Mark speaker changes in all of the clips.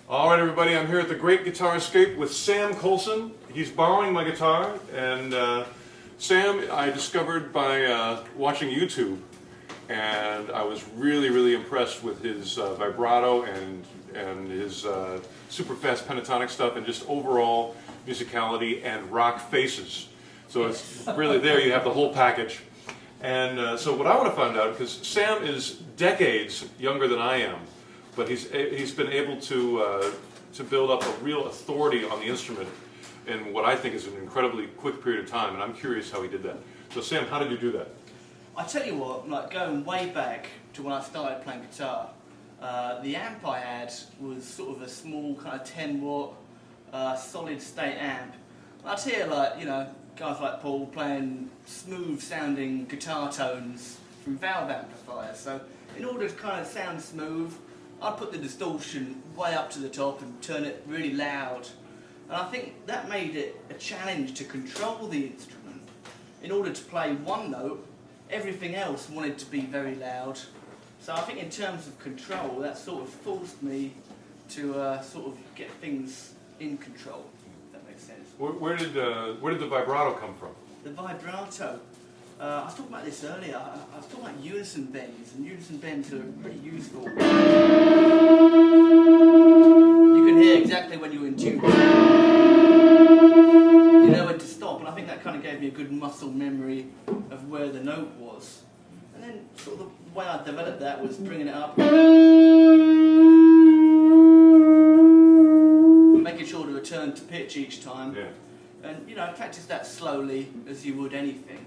Speaker 1: All right, everybody, I'm here at the Great Guitar Escape with Sam Coulson. He's borrowing my guitar, and Sam I discovered by watching YouTube, and I was really impressed with his vibrato and his super fast pentatonic stuff, and just overall musicality and rock faces. So it's really there, you have the whole package. And so what I want to find out, because Sam is decades younger than I am, but he's been able to build up a real authority on the instrument in what I think is an incredibly quick period of time, and I'm curious how he did that. So Sam, how did you do that?
Speaker 2: I tell you what, like going way back to when I started playing guitar, the amp I had was sort of a small kind of 10 watt solid state amp. I'd hear guys like Paul playing smooth sounding guitar tones from valve amplifiers. So in order to kind of sound smooth, I'd put the distortion way up to the top and turn it really loud. And I think that made it a challenge to control the instrument. In order to play one note, everything else wanted to be very loud. So I think in terms of control, that sort of forced me to sort of get things in control, if that makes sense.
Speaker 1: Where did the vibrato come from?
Speaker 2: The vibrato. I was talking about this earlier. I was talking about unison bends, and unison bends are pretty useful. You can hear exactly when you're in tune. You know when to stop, and I think that kind of gave me a good muscle memory of where the note was. And then sort of the way I developed that was bringing it up, making sure to return to pitch each time.
Speaker 1: Yeah.
Speaker 2: And practice that slowly as you would anything.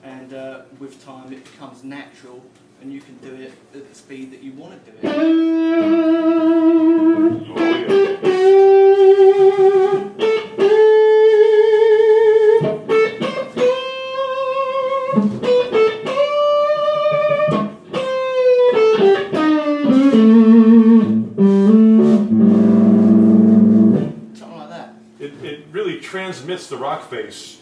Speaker 2: And with time it becomes natural and you can do it at the speed that you want to do it.
Speaker 1: Oh, yeah.
Speaker 2: Something like that.
Speaker 1: It really transmits the rock face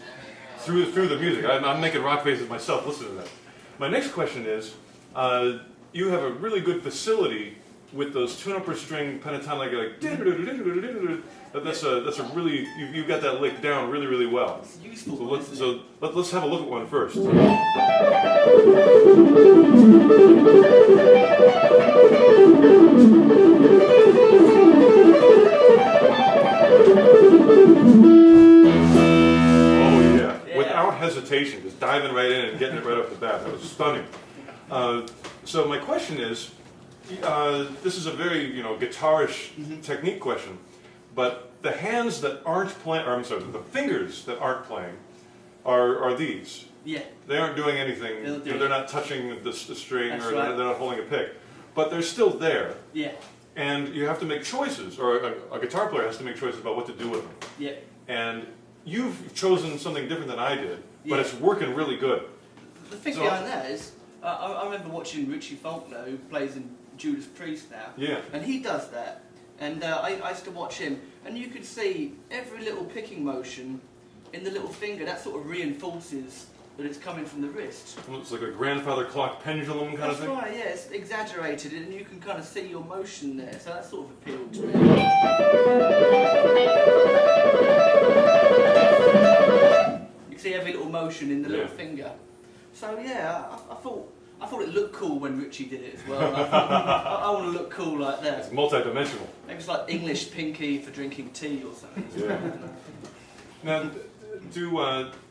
Speaker 1: through the music. I'm making rock faces myself listening to that. My next question is, you have a really good facility with those tune-up per string pentatonic, like that's a really you've got that lick down really well.
Speaker 2: It's useful.
Speaker 1: So let's have a look at one first. Hesitation, just diving right in and getting it right off the bat. That was stunning. So my question is, this is a very guitarish technique question, but the hands that aren't playing, or I'm sorry, the fingers that aren't playing, are these.
Speaker 2: Yeah.
Speaker 1: They aren't doing anything. They're not touching the string,
Speaker 2: That's
Speaker 1: or
Speaker 2: right.
Speaker 1: they're not holding a pick, but they're still there.
Speaker 2: Yeah.
Speaker 1: And you have to make choices, or a guitar player has to make choices about what to do with them.
Speaker 2: Yeah.
Speaker 1: And you've chosen something different than I did, but it's working really good.
Speaker 2: The thing behind that is, I remember watching Richie Faulkner, who plays in Judas Priest now, and he does that. And I used to watch him, and you could see every little picking motion in the little finger. That sort of reinforces that it's coming from the wrist.
Speaker 1: It's like a grandfather clock pendulum kind of thing?
Speaker 2: That's right, yeah, it's exaggerated, and you can kind of see your motion there, so that sort of appealed to me. See every little motion in the little finger. So yeah, I thought it looked cool when Richie did it as well. I thought, I want to look cool like that.
Speaker 1: It's multi-dimensional.
Speaker 2: Maybe it's like English pinky for drinking tea or something.
Speaker 1: Yeah. Now, do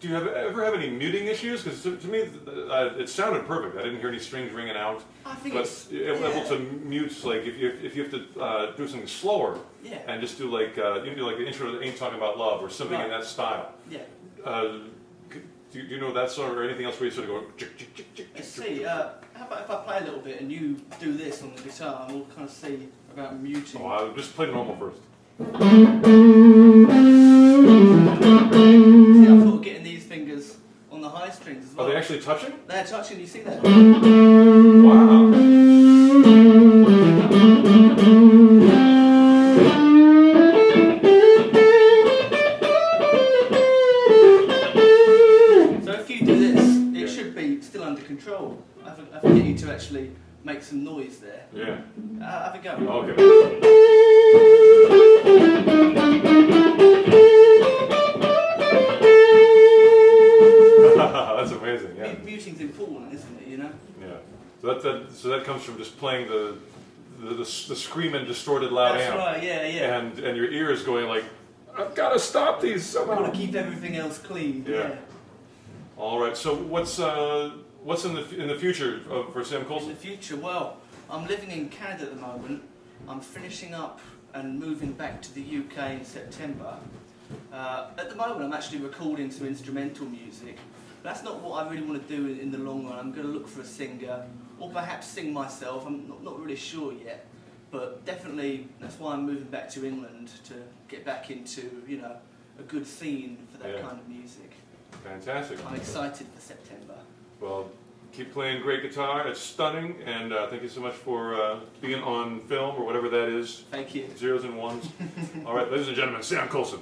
Speaker 1: you ever have any muting issues? Because to me, it sounded perfect. I didn't hear any strings ringing out.
Speaker 2: I think
Speaker 1: but able to mute, like if you have to do something slower, and just do like you do like the intro to Ain't Talking About Love or something in that style.
Speaker 2: Yeah.
Speaker 1: Do you know that song or anything else where you sort of go?
Speaker 2: Let's see. How about if I play a little bit and you do this on the guitar, and we'll kind of see about muting.
Speaker 1: Oh, I'll just play normal first.
Speaker 2: See, I'm sort of getting these fingers on the high strings as well.
Speaker 1: Are they actually touching?
Speaker 2: They're touching. You see that?
Speaker 1: Wow.
Speaker 2: Control. I think I get you to actually make some noise there.
Speaker 1: Yeah.
Speaker 2: Have a go.
Speaker 1: Okay. so that comes from just playing the screaming, distorted, loud
Speaker 2: That's
Speaker 1: amp.
Speaker 2: right, yeah.
Speaker 1: And your ears going like, I've got to stop these
Speaker 2: I
Speaker 1: somehow.
Speaker 2: want to keep everything else clean.
Speaker 1: Yeah. All right. So what's in the future for Sam
Speaker 2: In
Speaker 1: Coulson?
Speaker 2: the future, well, I'm living in Canada at the moment. I'm finishing up and moving back to the UK in September. At the moment, I'm actually recording some instrumental music. That's not what I really want to do in the long run. I'm going to look for a singer, or perhaps sing myself. I'm not really sure yet, but definitely that's why I'm moving back to England, to get back into a good scene for that kind of music.
Speaker 1: Fantastic.
Speaker 2: I'm excited for September.
Speaker 1: Well, keep playing great guitar. It's stunning, and thank you so much for being on film or whatever that is.
Speaker 2: Thank you.
Speaker 1: Zeros and ones. All right, ladies and gentlemen, Sam Coulson.